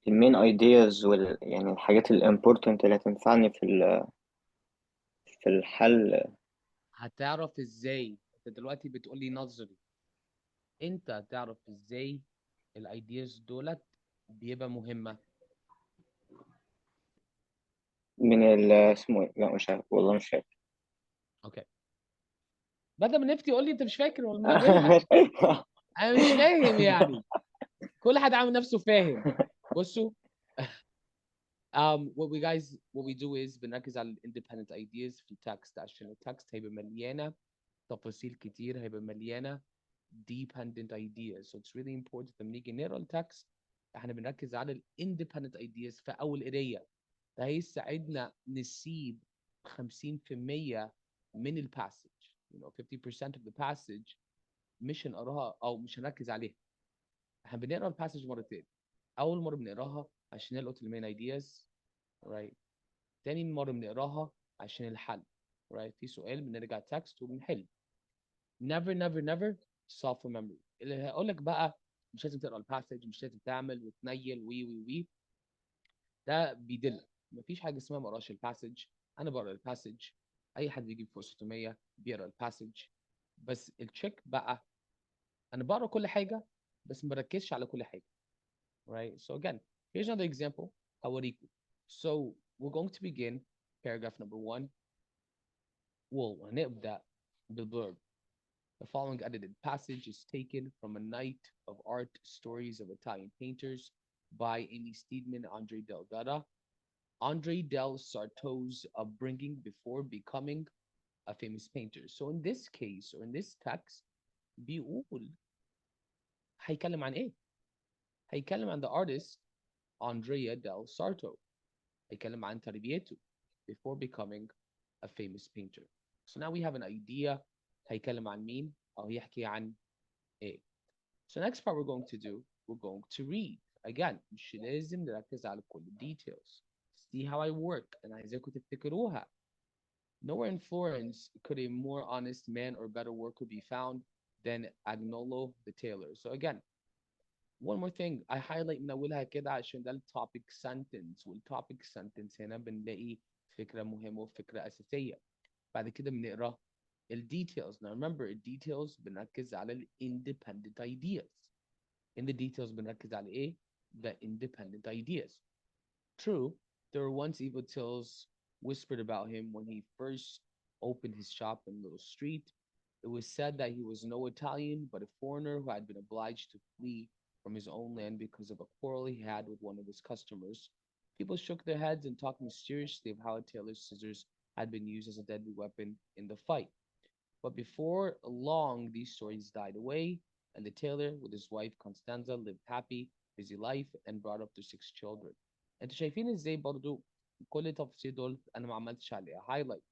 المين ايدياز يعني الحاجات الامبورتنت اللي هتنفعني في الحل. هتعرف ازاي؟ انت دلوقتي بتقول لي نظري، انت هتعرف ازاي الايدياز دولت بيبقى مهمة؟ من اسمه ايه؟ لا مش عارف والله، مش فاكر. اوكي، بدل ما نفتي يقول لي انت مش فاكر ولا مهملها. انا مش فاهم يعني، كل حد عامل نفسه فاهم. بصوا، what we do is بنركز على independent ideas في التكست، عشان التكست هيبقى مليانة تفاصيل كتير، هيبقى مليانة dependent ideas. So it's really important لما نيجي نقرا التكست احنا بنركز على ال independent ideas في أول قراية. ده هيساعدنا نسيب 50% من الباسج. You know, 50% of the passage مش هنقراها أو مش هنركز عليها. احنا بنقرا الباسج مرتين. أول مرة بنقراها عشان نلقط المين ideas، right؟ تاني مرة بنقراها عشان الحل، right؟ في سؤال بنرجع تكست وبنحل. never never never solve for memory. اللي هيقول لك بقى مش لازم تقرا الباسج، مش لازم تعمل وتنيل وي ده بيدل. مفيش حاجه اسمها ما اقراش الباسج. انا بقرا الباسج، اي حد بيجيب فوق 600 بيقرا الباسج. بس التشيك بقى، انا بقرا كل حاجه بس ما بركزش على كل حاجه. right? So again, here's another example هوريكم. So we're going to begin paragraph number 1. هنبدا بالverb. The following edited passage is taken from A Night of Art Stories of Italian Painters by Amy Steedman, Andre Del Dara. Andre Del Sarto's upbringing before becoming a famous painter. So in this case, or in this text, بيقول هيكلم عن ايه؟ هيكلم عن the artist Andrea Del Sarto. هيكلم عن تربيته before becoming a famous painter. So now we have an idea هيكلم عن مين أو يحكي عن ايه. So next part we're going to do, we're going to read. Again, مش لازم نركز على كل details. See how I work. أنا عايزاكم تفتكروها. Nowhere in Florence could a more honest man or better worker be found than Agnolo the tailor. So again, one more thing I highlight من أولها كده عشان ده التوبيك sentence، والتوبيك sentence هنا بنلاقي فكرة مهمة وفكرة أساسية. بعد كده بنقرا details. Now remember details بنركز على independent ideas. In the details بنركز على ايه؟ The independent ideas. True, there were once evil tales whispered about him when he first opened his shop in Little Street. It was said that he was no Italian, but a foreigner who had been obliged to flee from his own land because of a quarrel he had with one of his customers. People shook their heads and talked mysteriously of how a tailor's scissors had been used as a deadly weapon in the fight. But before long, these stories died away, and the tailor, with his wife Constanza, lived happy, busy life, and brought up their 6 children. انتوا شايفين ازاي برضو كل التفاصيل دول انا ما عملتش عليها هايلايت؟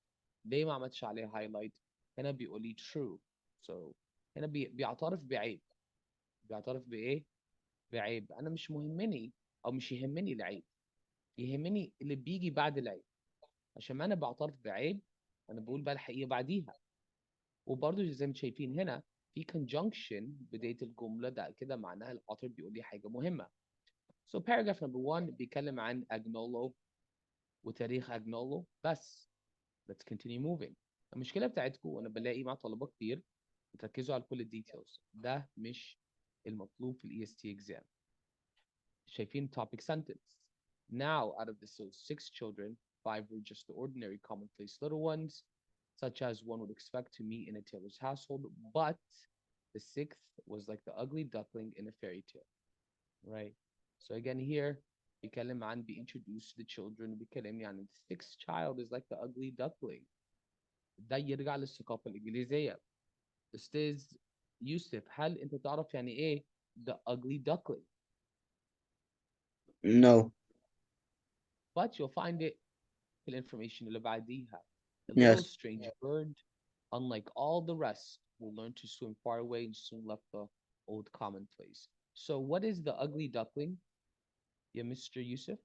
ليه ما عملتش عليها هايلايت؟ هنا بيقول لي true. So هنا بيعترف بعيب. بيعترف بايه؟ بعيب. انا مش مهمني او مش يهمني العيب، يهمني اللي بيجي بعد العيب. عشان ما انا بعترف بعيب انا بقول بقى الحقيقه بعديها. وبرضه زي ما شايفين هنا في conjunction بداية الجملة، ده كده معناها الأوتر بيقول لي حاجة مهمة. So paragraph number 1 بيتكلم عن أجنولو وتاريخ أجنولو بس. Let's continue moving. المشكلة بتاعتكم وأنا بلاقي مع طلبة كتير بتركزوا على كل الديتيلز، ده مش المطلوب في ال EST exam. شايفين topic sentence. Now out of the 6 children, 5 were just the ordinary commonplace little ones, such as one would expect to meet in a tailor's household, but the 6th was like the ugly duckling in a fairy tale, right? So again here, بيتكلم عن be introduced to the children، بيتكلم عن the 6th child is like the ugly duckling. ده يرجع للثقافة الإنجليزية. أستاذ يوسف، هل أنت تعرف يعني إيه the ugly duckling؟ No. But you'll find it في الانفورميشن اللي بعديها. The little Yes. strange bird, unlike all the rest, will learn to swim far away and soon left the old commonplace. So what is the ugly duckling? Yeah, Mr. Yusuf?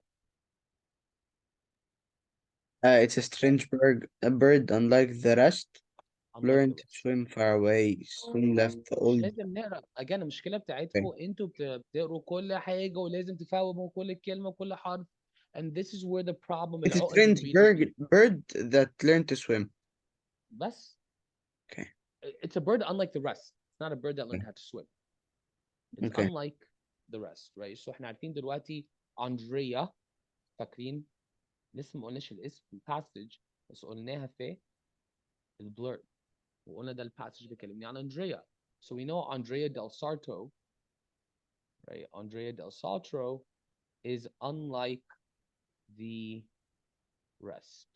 It's a strange bird, unlike the rest. unlike learn the to rest. swim far away, swim left مش all. لازم نقرا again. المشكله Okay. بتاعتكم انتوا بتقروا كل حاجه ولازم تفهموا كل كلمه وكل حرف. And this is where the problem It's a العقد strange الreading bird that learned to swim. بس. Okay. It's a bird unlike the rest. It's not a bird that learned Okay. how to swim. It's Okay. unlike the rest, right? So احنا عارفين دلوقتي أندريا، فاكرين لسه ما قلناش الاسم في الباسج بس قلناها في البلور، وقلنا ده الباسج بيكلمني عن أندريا. So we know Andrea del Sarto, right? Andrea del Sarto is unlike the rest.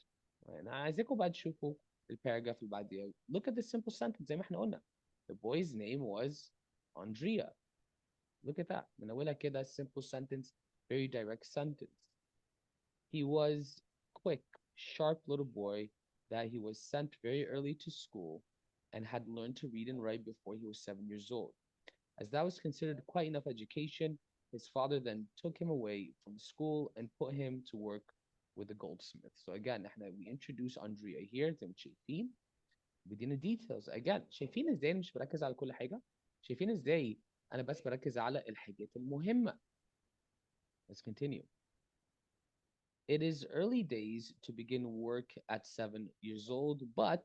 Right? أنا عايزاكم بقى تشوفوا الباراجراف اللي بعديها. Look at the simple sentence زي ما احنا قلنا. The boy's name was Andrea. Look at that. من أولها كده simple sentence, very direct sentence. He was quick, sharp little boy that he was sent very early to school and had learned to read and write before he was 7 years old. As that was considered quite enough education, his father then took him away from school and put him to work with the goldsmith. So again, we introduce Andrea here زي ما شايفين بدينا details. Again, شايفين ازاي أنا مش بركز على كل حاجة؟ شايفين ازاي أنا بس بركز على الحاجات المهمة. Let's continue. It is early days to begin work at 7 years old, but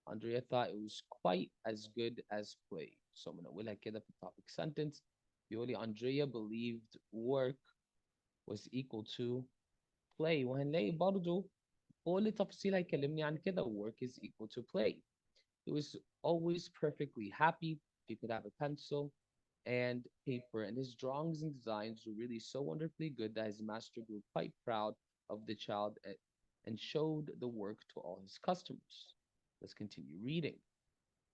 Andrea thought it was quite as good as play. So من أولها كده في topic sentence بيقولي Andrea believed work was equal to play، وهنلاقي برضو كل تفصيل هيكلمني عن كده work is equal to play. He was always perfectly happy if he could have a pencil and paper, and his drawings and designs were really so wonderfully good that his master grew quite proud of the child and showed the work to all his customers. Let's continue reading.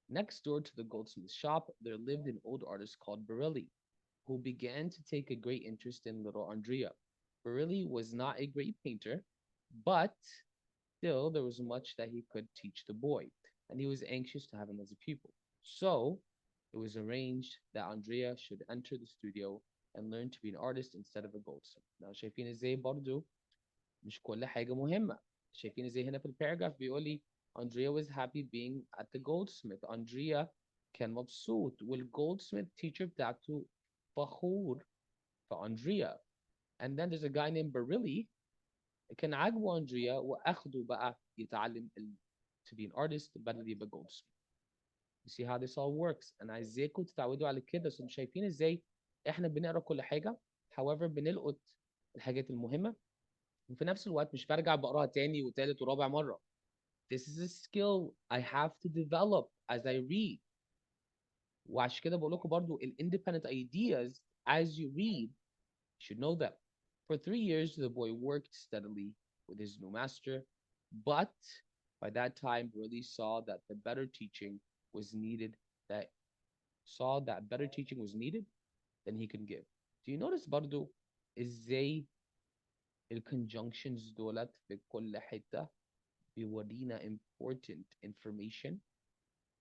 Next door to the goldsmith's shop, there lived an old artist called Barilli, who began to take a great interest in little Andrea. Barilli was not a great painter, but still there was much that he could teach the boy, and he was anxious to have him as a pupil. So it was arranged that Andrea should enter the studio and learn to be an artist instead of a goldsmith. Now شايفين ازاي برضو مش كل حاجة مهمة. شايفين ازاي هنا في الباراجراف بيقول لي Andrea was happy being at the goldsmith. Andrea كان مبسوط والgoldsmith teacher بتاعته فخور في Andrea. And then there's a guy named Barilli كان عاجبه أندريا وأخده بقى يتعلم to be an artist بدل يبقى goldsmith. You see how this all works. أنا عايزاكم تتعودوا على كده. So شايفين ازاي احنا بنقرا كل حاجة. However بنلقط الحاجات المهمة وفي نفس الوقت مش برجع بقراها تاني وتالت ورابع مرة. This is a skill I have to develop as I read. وعشان كده بقول لكم برضو independent ideas as you read, you should know them. For 3 years, the boy worked steadily with his new master, but by that time, Burley saw that better teaching was needed, than he could give. Do you notice برضو ازاي الconjunctions دولت في كل حتة بيورينا important information.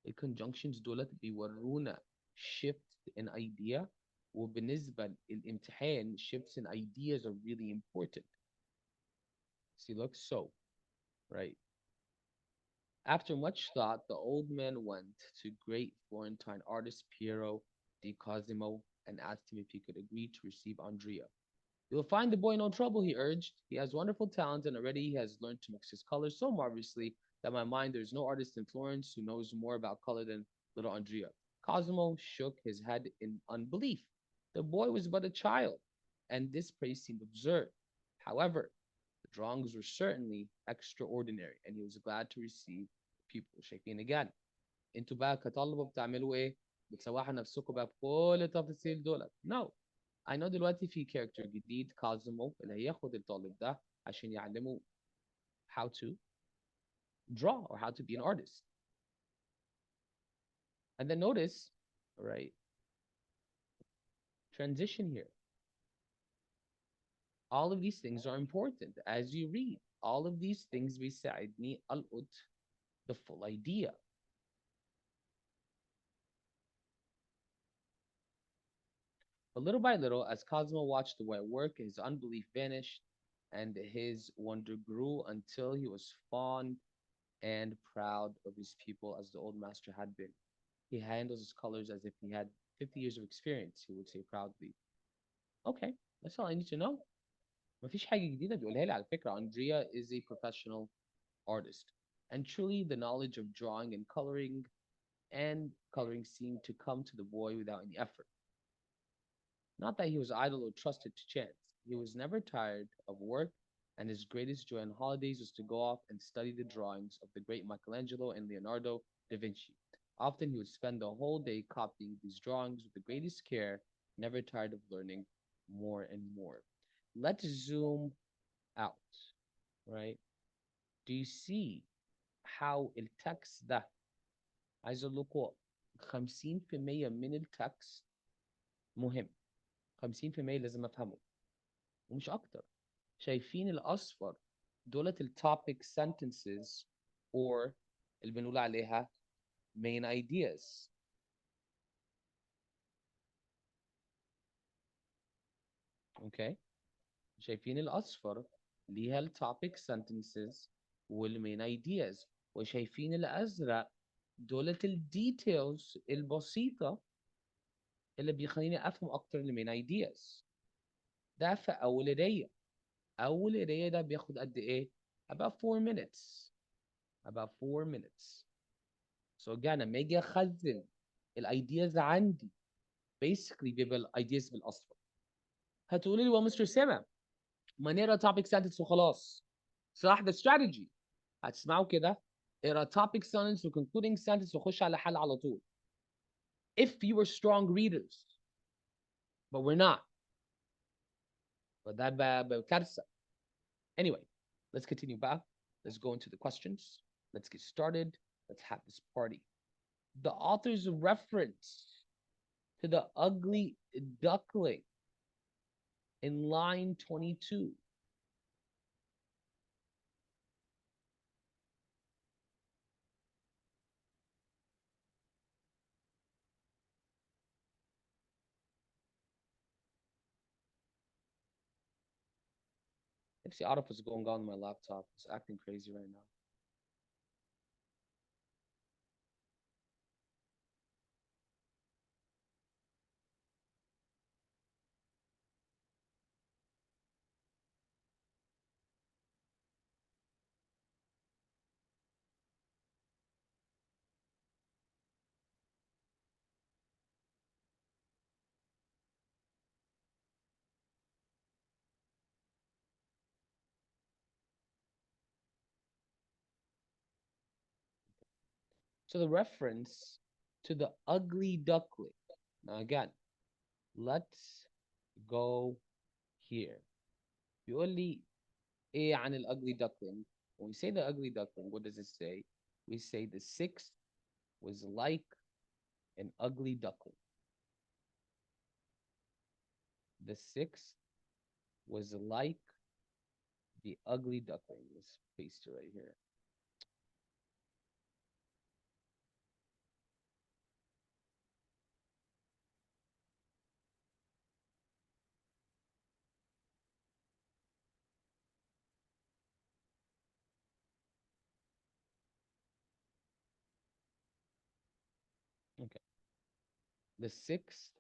الconjunctions دولت بيورونا shift in idea وبالنسبة للامتحان shifts in ideas are really important. See, look, so, right. After much thought, the old man went to great Florentine artist Piero di Cosimo and asked him if he could agree to receive Andrea. You will find the boy no trouble, he urged. He has wonderful talent, and already he has learned to mix his colors so marvelously that in my mind there is no artist in Florence who knows more about color than little Andrea. Cosimo shook his head in unbelief. The boy was but a child, and this praise seemed absurd. However, the drawings were certainly extraordinary, and he was glad to receive the pupil. شايفين again. انتوا بقى كطلبة بتعملوا ايه؟ بتسوحوا نفسكم بقى بكل التفاصيل دولت. No. I know دلوقتي في character جديد كازمو اللي هياخد الطالب ده عشان يعلمه how to draw or how to be an artist. And then notice, right, transition here. All of these things are important as you read. All of these things بيساعدني ألقط the full idea. But little by little, as Cosmo watched the boy work, his unbelief vanished and his wonder grew until he was fond and proud of his pupil as the old master had been. He handles his colors as if he had 50 years of experience, he would say proudly. Okay, that's all I need to know. مفيش حاجة جديدة بيقولها لي على فكرة. Andrea is a professional artist. And truly, the knowledge of drawing and coloring seemed to come to the boy without any effort. Not that he was idle or trusted to chance. He was never tired of work, and his greatest joy on holidays was to go off and study the drawings of the great Michelangelo and Leonardo da Vinci. Often he would spend the whole day copying these drawings with the greatest care, never tired of learning more and more. Let's zoom out, right? Do you see how التكست ده عايز اقول لكم 50% من التكست مهم، 50% لازم افهمه ومش اكتر. شايفين الاصفر دولت التوبيك sentences or اللي بنقول عليها main ideas. اوكي، شايفين الاصفر ليها التوبيك sentences والmain ideas، وشايفين الازرق دولت الديتيلز البسيطة اللي بيخليني افهم اكتر المين ideas. ده في اول قرايه. اول قرايه ده بياخد قد ايه؟ about 4 minutes. about 4 minutes. so again لما اجي اخزن الايدياز عندي basically بيبقى الايدياز بالاصفر. هتقولي لي well مستر سامع ما نقرا topic sentence وخلاص. صح، ده strategy. هتسمعوا كده اقرا topic sentence و concluding sentence وخش على حل على طول. if you were strong readers but we're not. فده بكارثه. Anyway, let's continue back. Let's go into the questions. Let's get started. Let's have this party. The author's reference to the ugly duckling in line 22. If the auto is going on my laptop, it's acting crazy right now. So the reference to the ugly duckling. Now again, let's go here. بيقول لي ايه عن ugly duckling? When we say the ugly duckling, what does it say? We say the sixth was like an ugly duckling. The sixth was like the ugly duckling. Let's paste it right here. Okay. The sixth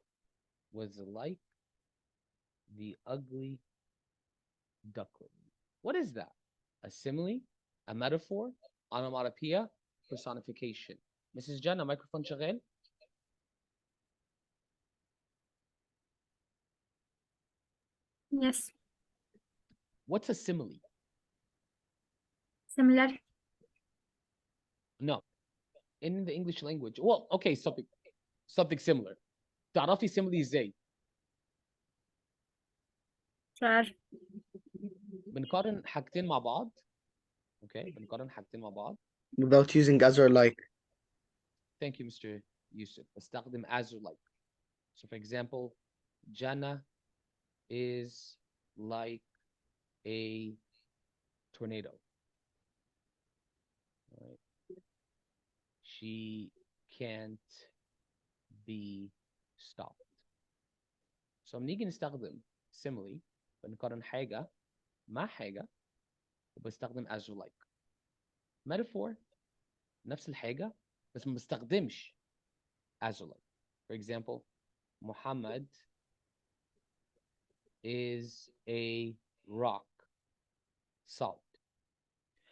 was like the ugly duckling. What is that? A simile? A metaphor? Onomatopoeia? Personification? Mrs. Jenna, microphone شغال? Yes, What's a simile? similar. No. In the English language. Well, okay, something similar. تعرفي simile ازاي؟ Sure. بنقارن حاجتين مع بعض. Okay, بنقارن حاجتين مع بعض. without using as or like. Thank you, Mr. Yusuf. بستخدم as or like. So for example, Jana is like a tornado. Right? She can't be stopped. So بنيجي نستخدم simile بنقارن حاجة مع حاجة وبستخدم as or like. Metaphor نفس الحاجة بس ما بستخدمش azulite. For example, Muhammad is a rock salt.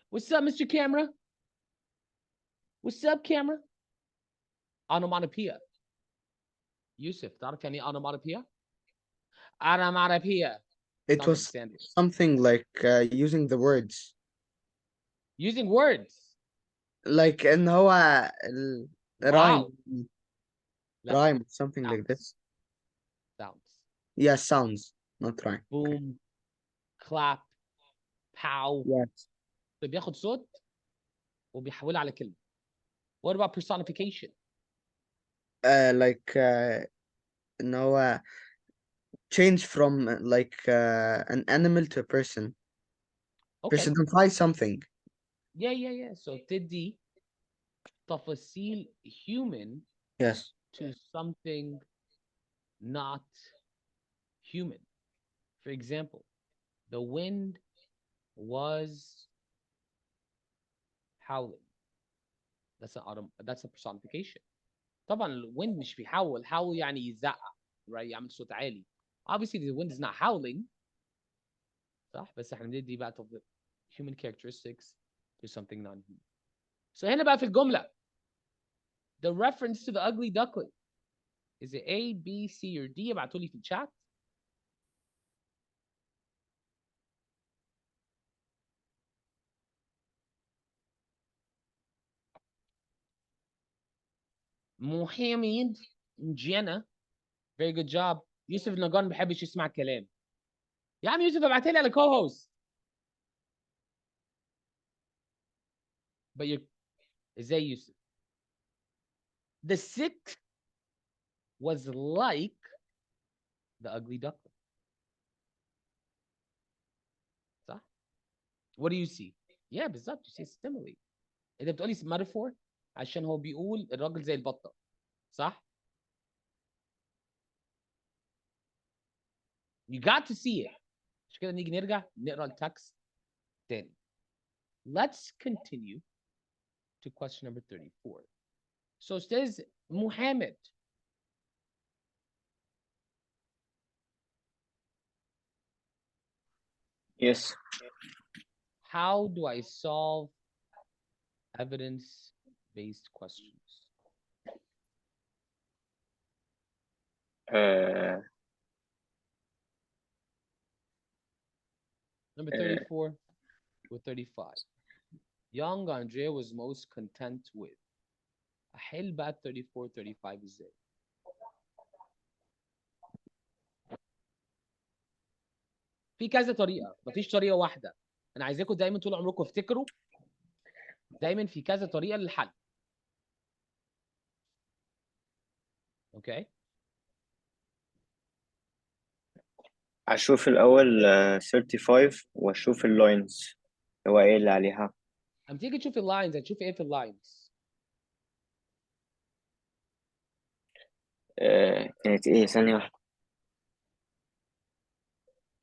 What's up, Mr. Camera? What's up, camera? Onomatopoeia. Yusuf, تعرف يعني ايه onomatopoeia? Onomatopoeia. It Don't was understand it. something like using the words. Using words. Like إن هو rhyme. Wow. لا. Rhyme, something like Sounds. this. Sounds. Yeah, sounds, not rhyme. Boom. Clap. Pow. Yes. بياخد صوت وبيحولها على كلمة. What about personification? Like إن هو change from like an animal to a person. Okay. Personify something. Yeah. So تدي تفاصيل human Yes. to something not human. For example, the wind was howling. That's a personification. طبعا الwind مش بيحول. howl يعني يزعق. Right? يعمل صوت عالي. Obviously the wind is not howling. صح؟ بس احنا بندي بقى human characteristics to something non-human. So هنا بقى في الجملة. The reference to the ugly duckling. Is it A, B, C, or D? ابعتوا لي في الشات. محمد جنى. Very good job. يوسف نجار ما بيحبش يسمع الكلام. يا عم يوسف ابعتها لي على co-host. But you ازاي يوسف؟ The sixth was like the ugly duckling. صح؟ What do you see? Yeah بالظبط. You see stimuli. انت بتقولي metaphor عشان هو بيقول الراجل زي البطة. صح؟ You got to see it. عشان كده نيجي نرجع نقرا التكست تاني. Let's continue to question number 34. So says Muhammad. Yes. How do I solve evidence-based questions? Number 34 with 35. Young Andrea was most content with. أحل بقى 34 35 ازاي؟ في كذا طريقة، مفيش طريقة واحدة. أنا عايزاكم دايما طول عمركم افتكروا دايما في كذا طريقة للحل. اوكي؟ أشوف الأول 35 وأشوف اللاينز هو إيه اللي عليها. أما تيجي تشوف اللاينز هتشوف إيه في اللاينز؟ كانت إيه ثانية واحدة.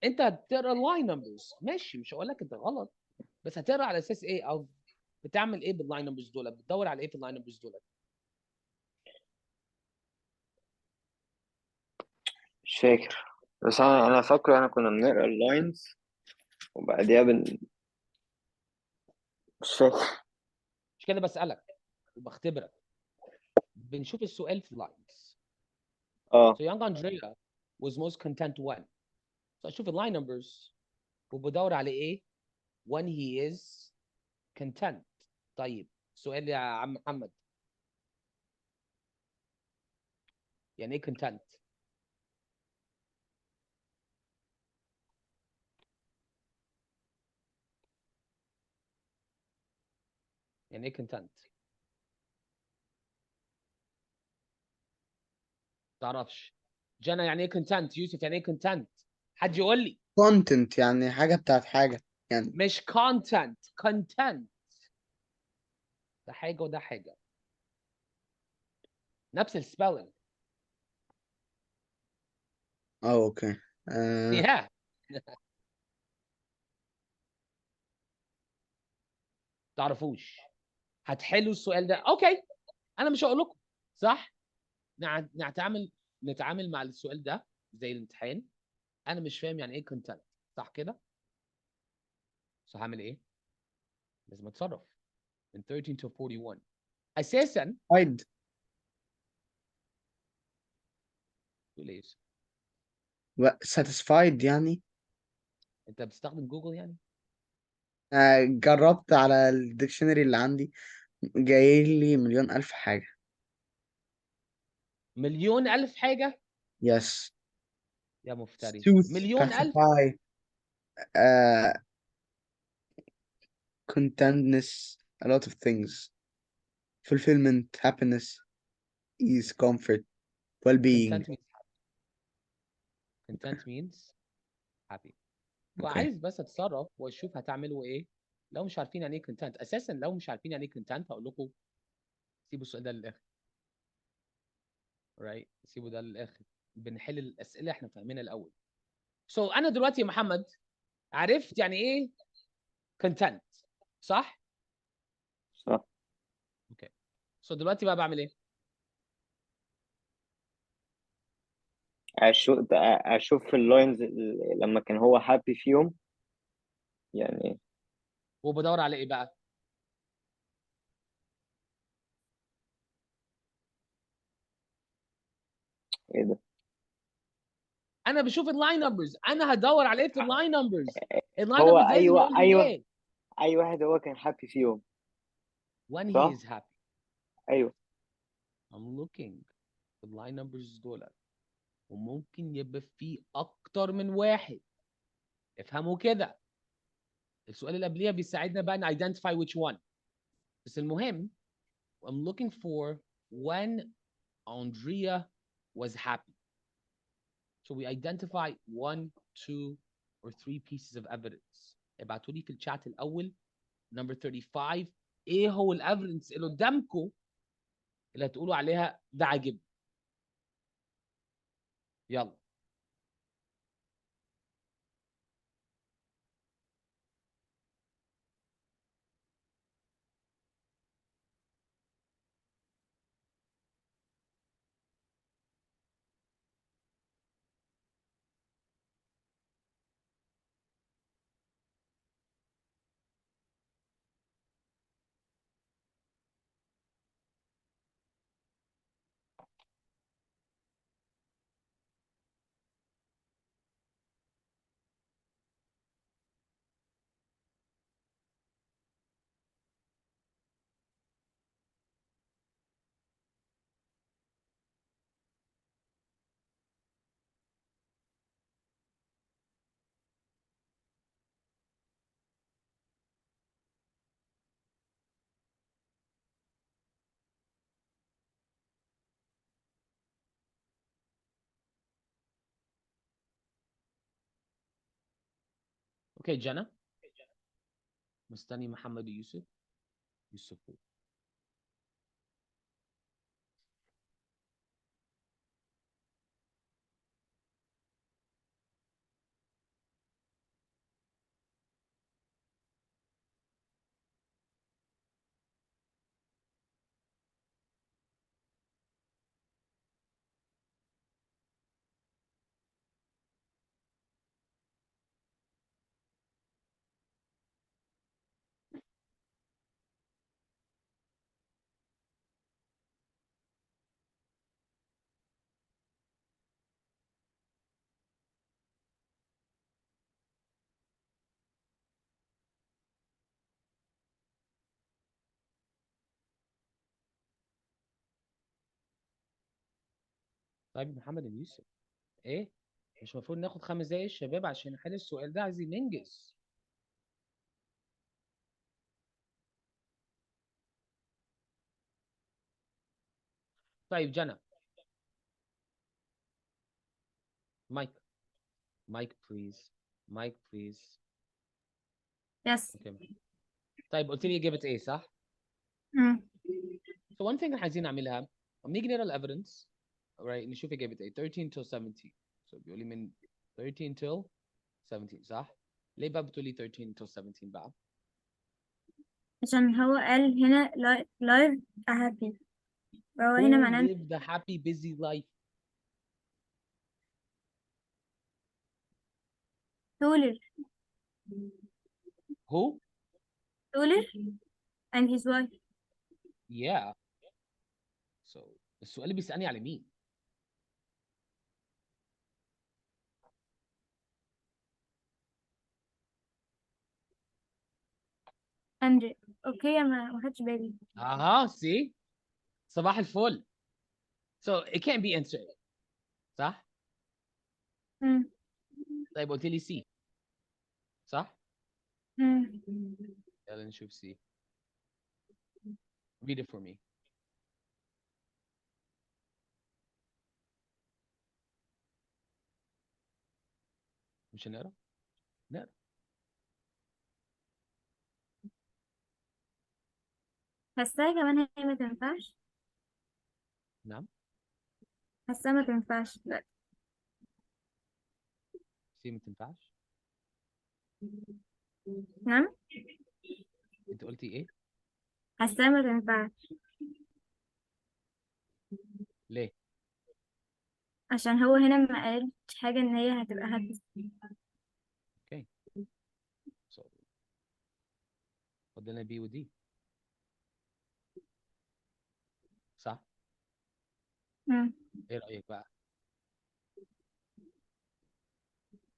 أنت هتقرا اللاين نمبرز، ماشي مش هقول لك أنت غلط، بس هتقرا على أساس إيه أو بتعمل إيه باللاين نمبرز دول؟ بتدور على إيه في اللاين نمبرز دول؟ مش فاكر، بس أنا فاكره أنا كنا بنقرا اللاينز وبعديها مش فاكر. مش كده بسألك وبختبرك. بنشوف السؤال في اللاينز. So young Andrea was most content when. So أشوف اللاين نمبرز وبدور على إيه؟ when he is content. طيب سؤال يا عم محمد. يعني إيه content؟ يعني إيه content؟ تعرفش. جنى يعني إيه content؟ يوسف يعني إيه content؟ حد يقول لي. Content يعني حاجة بتاعت حاجة يعني. مش content. content. ده حاجة وده حاجة. نفس السبيلنج. اوكي. yeah. تعرفوش. هتحلوا السؤال ده. اوكي، انا مش هقول لكم صح. نتعامل مع السؤال ده زي الامتحان. انا مش فاهم يعني ايه كونتنت، صح كده؟ صح، هعمل ايه؟ لازم اتصرف من 13 to 41 اساسا. هايد. تقول ايه؟ satisfied يعني. انت بتستخدم جوجل يعني؟ جربت على الديكشنري اللي عندي، جاي لي مليون ألف حاجة. مليون الف حاجه؟ yes. يا مفتري، Suits, مليون الف. pacify, uh, contentness, a lot of things. Fulfillment, happiness, ease, comfort, well-being. content means happy. Okay. وعايز بس اتصرف واشوف هتعملوا ايه. لو مش عارفين يعني ايه كونتنت اساسا، لو مش عارفين يعني ايه كونتنت هقول لكم سيبوا السؤال ده للاخر. right، سيبوا ده للاخر. بنحل الاسئله احنا فاهمينها الاول. انا دلوقتي يا محمد عرفت يعني ايه كونتنت، صح؟ صح. اوكي. دلوقتي بقى بعمل ايه؟ اشوف اللاينز لما كان هو هابي فيهم يعني. وبدور على ايه بقى؟ ايه ده؟ انا بشوف اللاين نمبرز. انا هدور على ايه في اللاين نمبرز؟ اللاين هو نمبرز لازم ايوه يقول لي ايوه، ايه؟ اي واحد هو كان هابي فيهم. when he صح. is happy. ايوه. I'm looking في اللاين نمبرز دول، وممكن يبقى في اكتر من واحد. افهموا كده. السؤال اللي قبليه بيساعدنا بقى ن identify which one. بس المهم I'm looking for when Andrea was happy. So we identify 1, 2 or 3 pieces of evidence. ابعتوا لي في الشات الاول number 35 ايه هو الافيدنس اللي قدامكم اللي هتقولوا عليها ده عاجبني. يلا. اوكي جنى، مستني محمد ويوسف. يوسف طيب محمد ويوسف، ايه مش المفروض ناخد 5 دقايق الشباب عشان نحل السؤال ده؟ عايزين ننجز. طيب جنى، مايك، مايك بليز، مايك بليز. يس. اوكي. طيب قلت لي اجابه ايه صح؟ So one thing اللي عايزين نعملها لما نيجي نقرا الايفيدنس right نشوف اجابه ايه 13 till 17. So بيقول لي من 13 till 17 صح؟ ليه بقى بتقول لي 13 till 17 بقى؟ عشان هو قال هنا live a happy، فهو هنا Who معناه lived a happy busy life? Toiler Who? and his wife. Yeah. So السؤال اللي بيسألني على مين؟ Andre. اوكي ما خدش بالي. see؟ صباح الفل. So it can't be answer A. صح؟ مم. طيب قلت لي C. صح؟ مم. يلا نشوف C. Read it for me. مش هنقرا؟ نقرا. حاساها كمان هي ما تنفعش. نعم. حاساها ما تنفعش لا. C ما تنفعش؟ نعم. انت قلتي ايه؟ حاساها ما تنفعش ليه؟ عشان هو هنا ما قالش حاجة ان هي هتبقى happy. اوكي. So فضلنا B و D. صح؟ مم. ايه رأيك بقى؟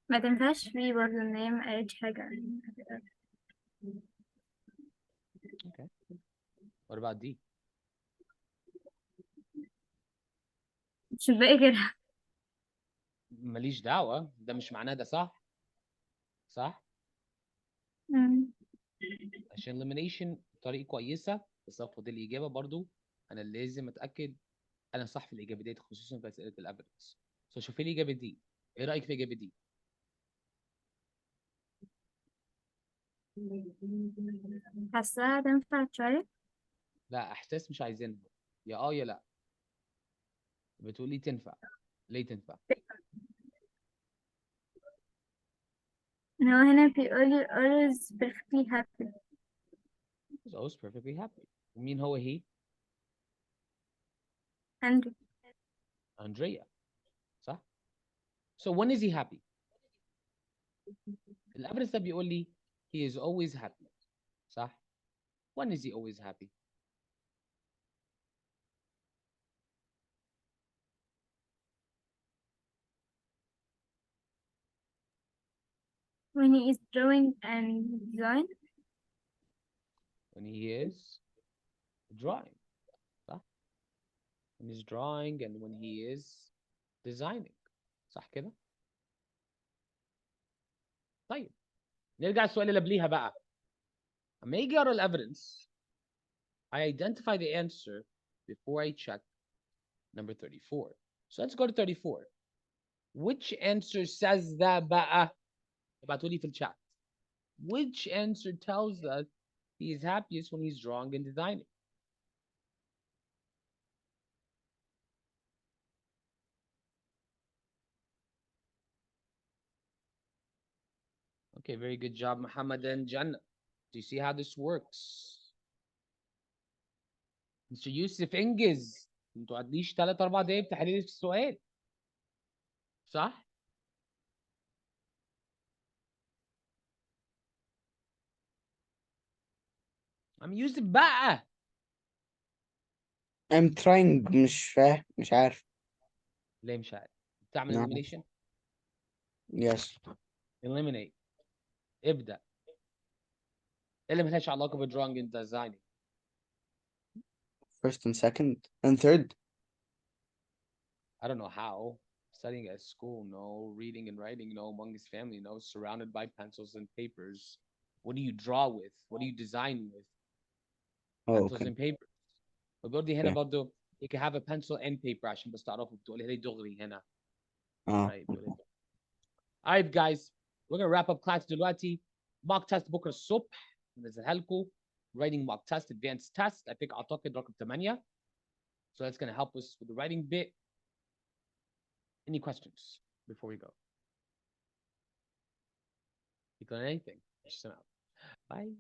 ما تنفعش فيه برضه ان هي ما قالتش حاجة. اوكي. What about D؟ مش باقي كده. ماليش دعوة، ده مش معناه ده صح. صح؟ مم. عشان elimination طريقة كويسة، بس لو فاضل لي إجابة برضو أنا لازم أتأكد أنا صح في الإجابة ديت، خصوصا في أسئلة الأفيدنس. شوفي لي إجابة دي. إيه رأيك في إجابة دي؟ حاساها تنفع شوية. لا، إحساس مش عايزينها، يا يا لا. بتقولي تنفع. ليه تنفع؟ ان هو هنا بيقول always perfectly happy. He's always perfectly happy. ومين هو هي؟ Andre. أندريا. صح؟ So when is he happy؟ الأفيدنس ده بيقول لي he is always happy. صح؟ When is he always happy؟ When he is drawing and design. When he is drawing. صح؟ When he's drawing and when he is designing. صح كده؟ طيب نرجع السؤال اللي قبليها بقى. لما يجي اقرا الافيدنس I identify the answer before I check number 34. So let's go to 34. Which answer says that بقى؟ ابعتوا لي في الشات. Which answer tells us he is happiest when he's drawing and designing? Okay, very good job, Muhammad and Jannah. Do you see how this works? Mr. يوسف انجز. انتوا قعدليش 3-4 دقايق بتحليل السؤال. صح؟ عم يوسف بقى. I'm trying مش فاهم مش عارف. ليه مش عارف؟ بتعمل نعم. elimination؟ Yes. eliminate. ابدأ. ايه اللي ملهاش علاقة بالdrawing and designing؟ First and second and third. I don't know how. Studying at school, no. Reading and writing, no. Among his family, no. Surrounded by pencils and papers. What do you draw with? What do you design with? Oh, Pencils okay. and papers. وبرضه هنا Yeah. برضه you can have a pencil and paper عشان بس تعرفوا بتقولي لي دغري هنا. Right. All right, guys. We're gonna wrap up class دلوقتي. mock test بكرة الصبح ننزلها لكم. Writing mock test, advanced test. I think أعتقد رقم 8. So that's gonna help us with the writing bit. Any questions before we go? You got anything? Just out. Bye.